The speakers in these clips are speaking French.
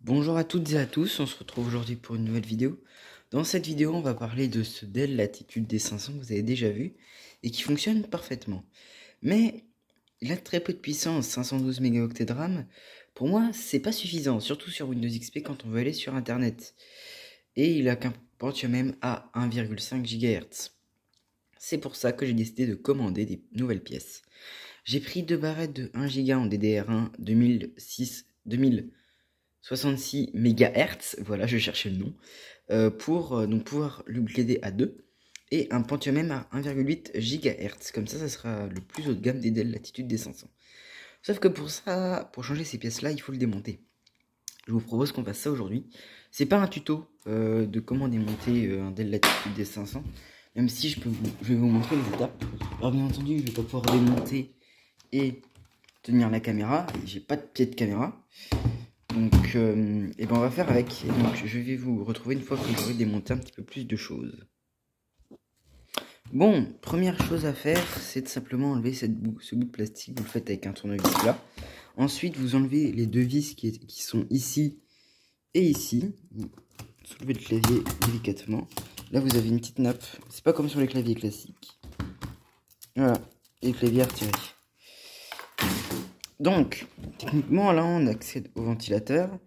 Bonjour à toutes et à tous, on se retrouve aujourd'hui pour une nouvelle vidéo. Dans cette vidéo, on va parler de ce Dell Latitude D500 que vous avez déjà vu et qui fonctionne parfaitement. Mais il a très peu de puissance, 512 mégaoctets de RAM. Pour moi, c'est pas suffisant, surtout sur Windows XP quand on veut aller sur Internet. Et il a qu'un Pentium M à 1,5 GHz. C'est pour ça que j'ai décidé de commander des nouvelles pièces. J'ai pris deux barrettes de 1 Go en DDR1 2066 MHz, voilà, je cherchais le nom, pour donc pouvoir l'upgrader à 2 et un Pentium M à 1,8 GHz. Comme ça sera le plus haut de gamme des Dell Latitude D500. Sauf que pour ça, pour changer ces pièces-là, il faut le démonter. Je vous propose qu'on fasse ça aujourd'hui. C'est pas un tuto de comment démonter un Dell Latitude D500, même si je vais vous montrer les étapes. Alors bien entendu, je vais pas pouvoir démonter et tenir la caméra, j'ai pas de pied de caméra. Donc, et ben on va faire avec. Et donc, je vais vous retrouver une fois que j'aurai démonté un petit peu plus de choses. Bon, première chose à faire, c'est de simplement enlever ce bout de plastique. Vous le faites avec un tournevis plat. Ensuite, vous enlevez les deux vis qui sont ici et ici. Vous soulevez le clavier délicatement. Là, vous avez une petite nappe. C'est pas comme sur les claviers classiques. Voilà, et le clavier retiré. Donc, techniquement, là, on accède au ventilateur,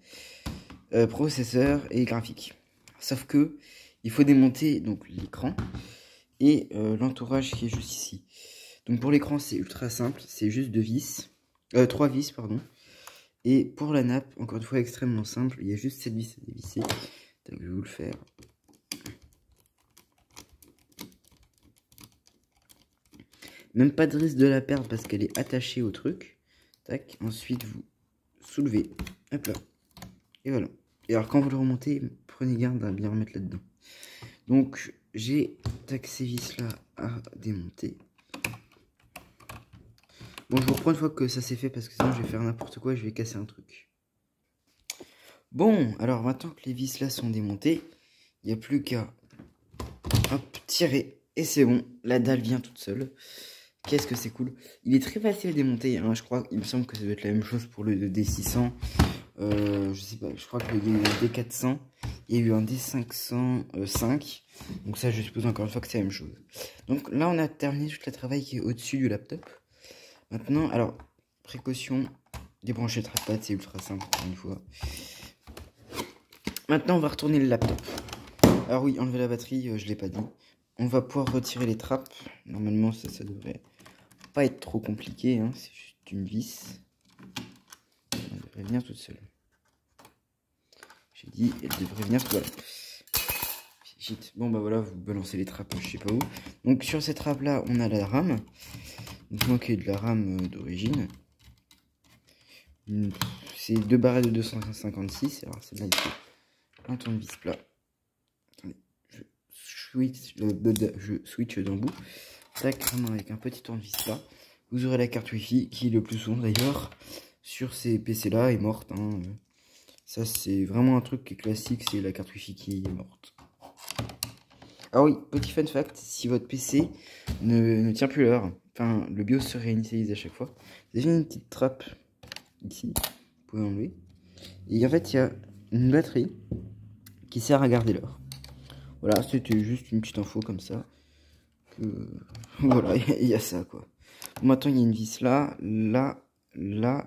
processeur et graphique. Sauf que il faut démonter donc l'écran et l'entourage qui est juste ici. Donc pour l'écran, c'est ultra simple, c'est juste trois vis, pardon. Et pour la nappe, encore une fois, extrêmement simple, il y a juste cette vis à dévisser. Donc, je vais vous le faire. Même pas de risque de la perdre parce qu'elle est attachée au truc. Tac. Ensuite, vous soulevez. Hop là. Et voilà. Et alors, quand vous le remontez, prenez garde à bien remettre là-dedans. Donc, j'ai ces vis-là à démonter. Bon, je vous reprends une fois que ça s'est fait parce que sinon, je vais faire n'importe quoi et je vais casser un truc. Bon, alors maintenant que les vis là sont démontées, il n'y a plus qu'à tirer. Et c'est bon, la dalle vient toute seule. Qu'est-ce que c'est cool. Il est très facile à démonter, hein. Je crois, il me semble que ça doit être la même chose pour le D600. Je sais pas, je crois qu'il y a eu un D400, il y a eu un D505. Donc ça, je suppose encore une fois que c'est la même chose. Donc là, on a terminé tout le travail qui est au-dessus du laptop. Maintenant, alors, précaution, débrancher le trackpad, c'est ultra simple, encore une fois. Maintenant, on va retourner le laptop. Alors oui, enlever la batterie, je l'ai pas dit. On va pouvoir retirer les trappes. Normalement, ça devrait pas être trop compliqué, hein. C'est juste une vis. Elle devrait venir toute seule. J'ai dit, elle devrait venir, voilà. Bon bah voilà, vous balancez les trappes, je sais pas où. Donc sur cette trappe là, on a la RAM. Donc moi qui ai de la RAM d'origine. C'est deux barrettes de 256. Alors celle-là, il faut un tournevis plat. Attendez, je switch d'un bout. Tac, vraiment avec un petit tournevis plat. Vous aurez la carte Wi-Fi qui, le plus souvent d'ailleurs, sur ces PC là, est morte, hein. Ça, c'est vraiment un truc qui est classique, c'est la carte Wi-Fi qui est morte. Ah oui, petit fun fact, si votre PC ne tient plus l'heure, enfin, le BIOS se réinitialise à chaque fois, vous avez une petite trappe ici, vous pouvez enlever. Et en fait, il y a une batterie qui sert à garder l'heure. Voilà, c'était juste une petite info comme ça. Voilà, il y a ça, quoi. Bon, maintenant, il y a une vis là, là,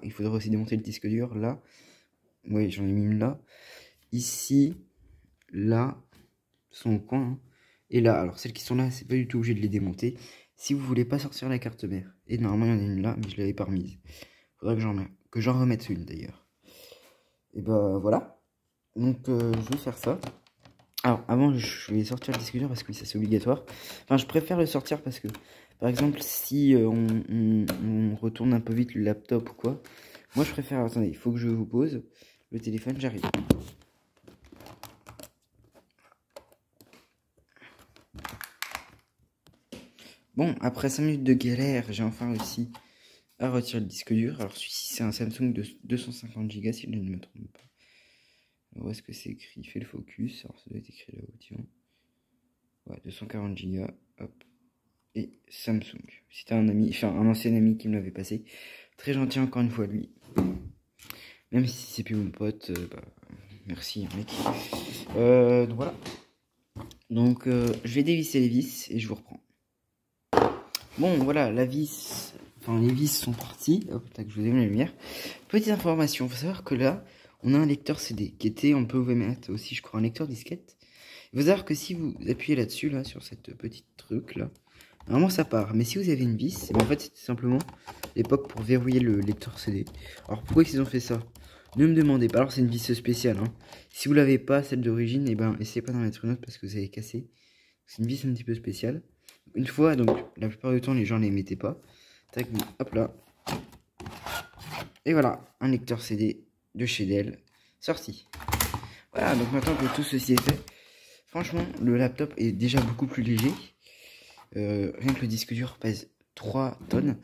il faudrait aussi démonter le disque dur, là. Oui, j'en ai mis une là. Ici, là, sont au coin, hein. Et là, alors celles qui sont là, c'est pas du tout obligé de les démonter. Si vous voulez pas sortir la carte mère. Et normalement, il y en a une là, mais je l'avais pas remise. Faudra que j'en remette une d'ailleurs. Et bah voilà. Donc, je vais faire ça. Alors, avant, je vais sortir le disque dur parce que ça c'est obligatoire. Enfin, je préfère le sortir parce que, par exemple, si on retourne un peu vite le laptop ou quoi, moi je préfère. Attendez, il faut que je vous pose le téléphone, j'arrive. Bon, après 5 minutes de galère, j'ai enfin réussi à retirer le disque dur. Alors celui-ci, c'est un Samsung de 250 Go, si je ne me trompe pas. Où est-ce que c'est écrit? Fait le focus. Alors ça doit être écrit là-haut, tiens. Ouais, 240 Go, hop. Et Samsung. C'était un ami, enfin un ancien ami qui me l'avait passé. Très gentil encore une fois lui. Même si c'est plus mon pote, bah, Merci mec. Donc voilà. Donc je vais dévisser les vis et je vous reprends. Bon voilà, la vis, enfin les vis sont parties. Hop, là que je vous ai mis la lumière. Petite information, faut savoir que là, on a un lecteur CD qui était, on peut vous mettre aussi, je crois, un lecteur disquette. Il faut savoir que si vous appuyez là-dessus, là, sur cette petite truc là, normalement ça part. Mais si vous avez une vis, en fait c'était simplement l'époque pour verrouiller le lecteur CD. Alors pourquoi ils ont fait ça? Ne me demandez pas, alors c'est une vis spéciale. Hein. Si vous l'avez pas, celle d'origine, et ben essayez pas d'en mettre une autre parce que vous allez casser. C'est une vis un petit peu spéciale. Une fois, donc la plupart du temps les gens ne les mettaient pas. Tac, hop là. Et voilà, un lecteur CD de chez Dell sorti. Voilà, donc maintenant que tout ceci est fait, franchement le laptop est déjà beaucoup plus léger. Rien que le disque dur pèse 3 tonnes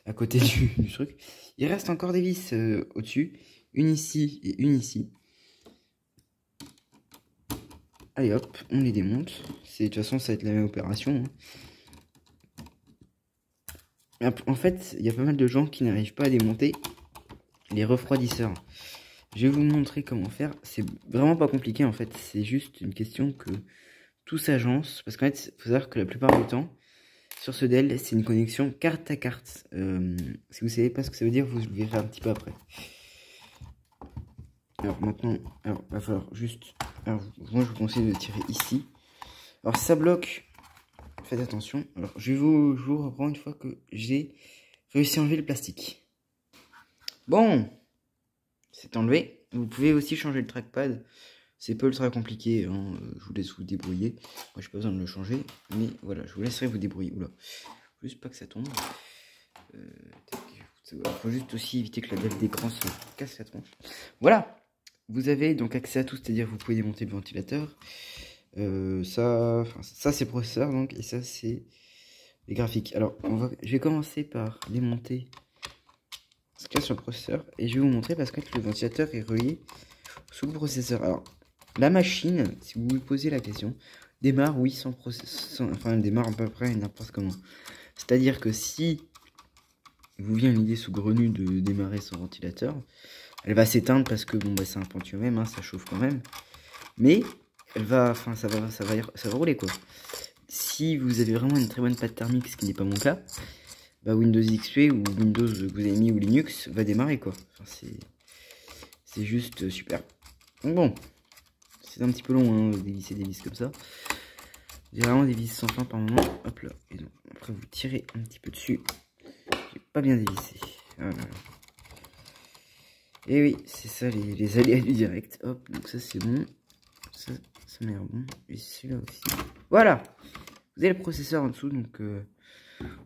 à côté du truc. Il reste encore des vis au-dessus. Une ici et une ici. Allez hop, on les démonte. De toute façon, ça va être la même opération. Hein. En fait, il y a pas mal de gens qui n'arrivent pas à démonter les refroidisseurs. Je vais vous montrer comment faire. C'est vraiment pas compliqué en fait. C'est juste une question que tout s'agence. Parce qu'en fait, il faut savoir que la plupart du temps, sur ce Dell, c'est une connexion carte à carte. Si vous savez pas ce que ça veut dire, vous le verrez un petit peu après. Alors maintenant, il va falloir juste... Alors, moi je vous conseille de tirer ici. Alors ça bloque, faites attention. Alors je vous reprends une fois que j'ai réussi à enlever le plastique. Bon, c'est enlevé. Vous pouvez aussi changer le trackpad. C'est pas ultra compliqué, hein. Je vous laisse vous débrouiller. Moi j'ai pas besoin de le changer, mais voilà, je vous laisserai vous débrouiller. Oula, juste pas que ça tombe. Faut juste aussi éviter que la dalle d'écran se casse la tronche. Voilà. Vous avez donc accès à tout, c'est-à-dire vous pouvez démonter le ventilateur. Ça c'est le processeur donc, et ça c'est les graphiques. Alors je vais commencer par démonter ce qu'il y a sur le processeur et je vais vous montrer parce que le ventilateur est relié sous le processeur. Alors la machine, si vous vous posez la question, démarre oui sans processeur, enfin elle démarre à peu près n'importe comment. C'est-à-dire que si vous vient l'idée saugrenue de démarrer son ventilateur, elle va s'éteindre parce que bon bah c'est un Pentium même, hein, ça chauffe quand même. Mais elle va, enfin ça va rouler quoi. Si vous avez vraiment une très bonne pâte thermique, ce qui n'est pas mon cas, bah Windows XP ou Windows que vous avez mis ou Linux va démarrer quoi. Enfin, c'est juste super. Donc bon, c'est un petit peu long hein, dévisser des vis comme ça. J'ai vraiment des vis sans fin par moment. Hop là. Et donc, après vous tirez un petit peu dessus. J'ai pas bien dévissé. Voilà. Et oui, c'est ça les aléas du direct. Hop, donc ça c'est bon. Ça m'a l'air bon. Et celui-là aussi. Voilà. Vous avez le processeur en dessous, donc ouais,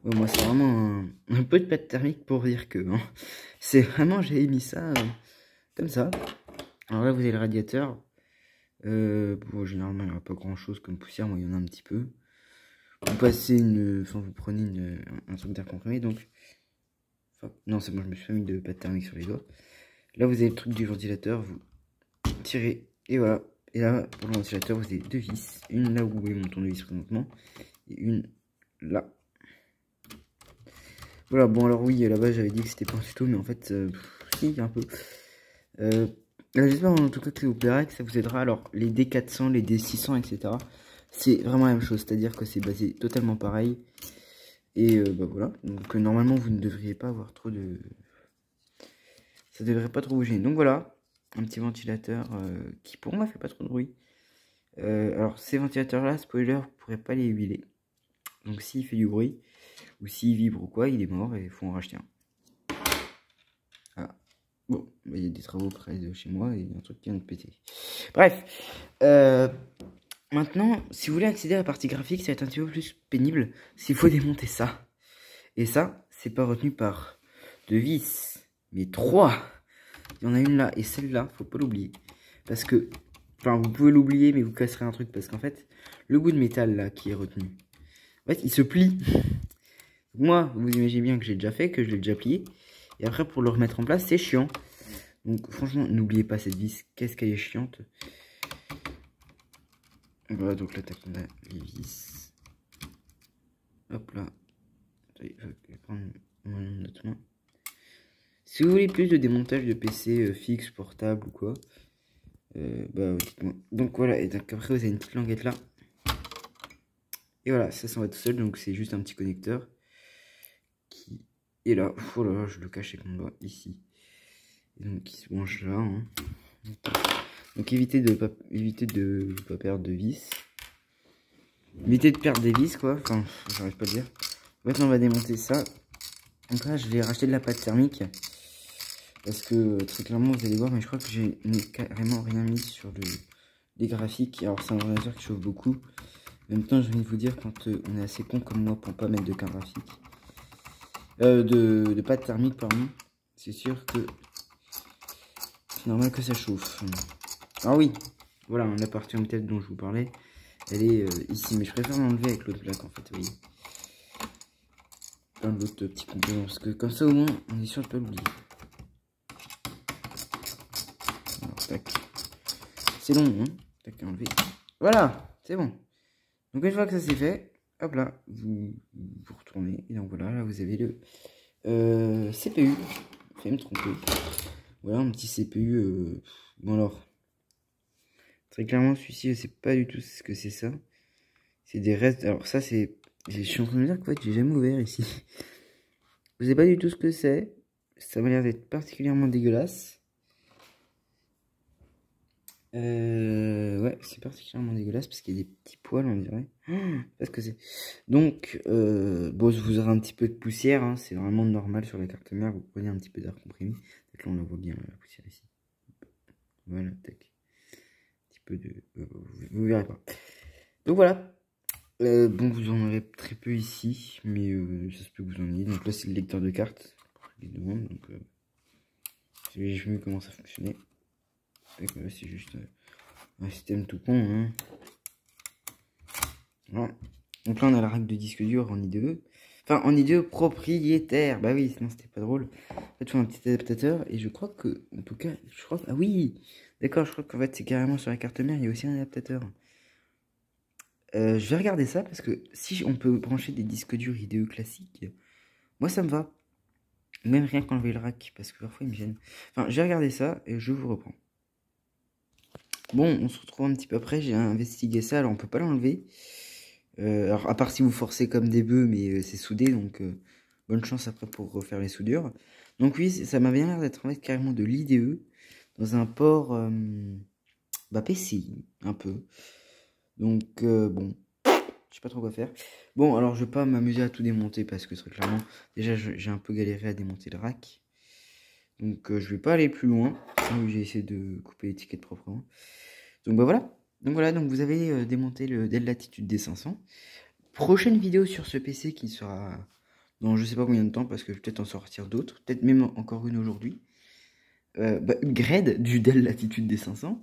moi c'est vraiment un peu de pâte thermique pour dire que hein, c'est vraiment, j'ai mis ça comme ça. Alors là vous avez le radiateur. Bon, généralement il n'y aura pas grand chose comme poussière, moi il y en a un petit peu. Vous passez vous prenez un truc d'air comprimé, donc. Non, c'est bon, je me suis pas mis de pâte thermique sur les doigts. Là vous avez le truc du ventilateur, vous tirez et voilà. Et là pour le ventilateur vous avez deux vis, une là où vous voyez mon tournevis présentement et une là. Voilà, bon alors oui, là-bas j'avais dit que c'était pas un tuto, mais en fait, si, un peu. J'espère en tout cas que ça vous plaira, que ça vous aidera. Alors, les D400, les D600, etc. C'est vraiment la même chose, c'est-à-dire que c'est basé totalement pareil. Et bah voilà, donc normalement vous ne devriez pas avoir trop de... Ça devrait pas trop bouger. Donc voilà, un petit ventilateur qui pour moi fait pas trop de bruit. Alors ces ventilateurs-là, spoiler, vous pourrez pas les huiler. Donc s'il fait du bruit, ou s'il vibre ou quoi, il est mort et il faut en racheter un. Voilà. Bon, il y a des travaux près de chez moi et il y a un truc qui vient de péter. Bref, maintenant, si vous voulez accéder à la partie graphique, ça va être un petit peu plus pénible s'il faut démonter ça. Et ça, c'est pas retenu par deux vis, mais 3. Il y en a une là et celle-là, faut pas l'oublier. Parce que, enfin, vous pouvez l'oublier, mais vous casserez un truc parce qu'en fait, le bout de métal là qui est retenu, en fait, il se plie. Moi, vous imaginez bien que j'ai déjà fait, que je l'ai déjà plié. Et après, pour le remettre en place, c'est chiant. Donc, franchement, n'oubliez pas cette vis. Qu'est-ce qu'elle est chiante. Voilà, donc là, on a les vis. Hop là. Je vais prendre mon autre main. Si vous voulez plus de démontage de PC fixe, portable ou quoi, Bah dites-moi. Donc voilà, et donc après vous avez une petite languette là. Et voilà, ça s'en va tout seul, donc c'est juste un petit connecteur qui est là. Oh là là, je le cache avec mon doigt ici. Et donc il se branche là. Hein. Donc évitez de pas perdre de vis. Évitez de perdre des vis quoi. Enfin, j'arrive pas à le dire. Maintenant on va démonter ça. Donc là je vais racheter de la pâte thermique. Parce que très clairement vous allez voir, mais je crois que j'ai carrément rien mis sur les graphiques. Alors c'est un ordinateur qui chauffe beaucoup. En même temps j'ai envie de vous dire, quand on est assez con comme moi pour pas mettre de carte graphique. De pâte thermique pardon. C'est sûr que c'est normal que ça chauffe. Ah oui, voilà, la partie en tête dont je vous parlais, elle est ici. Mais je préfère l'enlever avec l'autre plaque en fait, vous voyez. Plein d'autres petits composants, parce que comme ça au moins on est sûr de pas l'oublier. C'est long, hein. Tac, enlever. Voilà, c'est bon. Donc une fois que ça c'est fait, hop là, vous retournez. Et donc voilà, là vous avez le CPU. Je vais me tromper. Voilà un petit CPU. Bon alors, très clairement celui-ci, je sais pas du tout ce que c'est ça. C'est des restes. Alors ça c'est, je suis en train de me dire que j'ai jamais ouvert ici. Je sais pas du tout ce que c'est. Ça m'a l'air d'être particulièrement dégueulasse. Ouais, c'est particulièrement dégueulasse parce qu'il y a des petits poils, on dirait. Parce que c'est. Donc, bon, vous aurez un petit peu de poussière, hein, c'est vraiment normal sur la carte mère. Vous prenez un petit peu d'air comprimé. Donc là, on la voit bien, la poussière ici. Voilà, tac. Un petit peu de. Vous verrez pas. Donc voilà. Bon, vous en aurez très peu ici, mais ça se peut que vous en ayez. Donc là, c'est le lecteur de cartes. Donc, j'ai vu comment ça fonctionnait. C'est juste un système tout con. Hein. Voilà. Donc là, on a la règle de disque dur en IDE. Enfin, en IDE propriétaire. Bah oui, sinon c'était pas drôle. En fait, je fais un petit adaptateur. Et je crois que, en tout cas, je crois. Ah oui! D'accord, je crois qu'en fait, c'est carrément sur la carte mère, il y a aussi un adaptateur. Je vais regarder ça parce que si on peut brancher des disques durs IDE classiques, moi ça me va. Même rien qu'enlever le rack parce que parfois il me gêne. Enfin, je vais regarder ça et je vous reprends. Bon, on se retrouve un petit peu après. J'ai investigué ça, alors on peut pas l'enlever. Alors, à part si vous forcez comme des bœufs, mais c'est soudé, donc bonne chance après pour refaire les soudures. Donc oui, ça m'a bien l'air d'être en fait carrément de l'IDE dans un port PCI, un peu. Donc bon, je sais pas trop quoi faire. Bon, alors je vais pas m'amuser à tout démonter parce que très clairement, déjà j'ai un peu galéré à démonter le rack. Donc je vais pas aller plus loin. J'ai essayé de couper l'étiquette proprement. Donc bah voilà. Donc vous avez démonté le Dell Latitude D500. Prochaine vidéo sur ce PC qui sera dans je sais pas combien de temps parce que je vais peut-être en sortir d'autres. Peut-être même encore une aujourd'hui. Upgrade du Dell Latitude D500.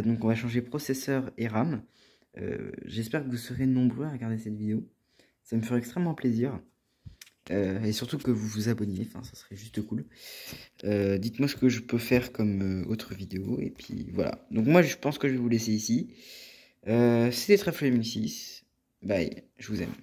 Donc on va changer processeur et RAM. J'espère que vous serez nombreux à regarder cette vidéo. Ça me ferait extrêmement plaisir. Et surtout que vous vous abonniez, enfin ça serait juste cool. Dites-moi ce que je peux faire comme autre vidéo. Et puis voilà. Donc moi je pense que je vais vous laisser ici. C'était Trèfle 2006. Bye, je vous aime.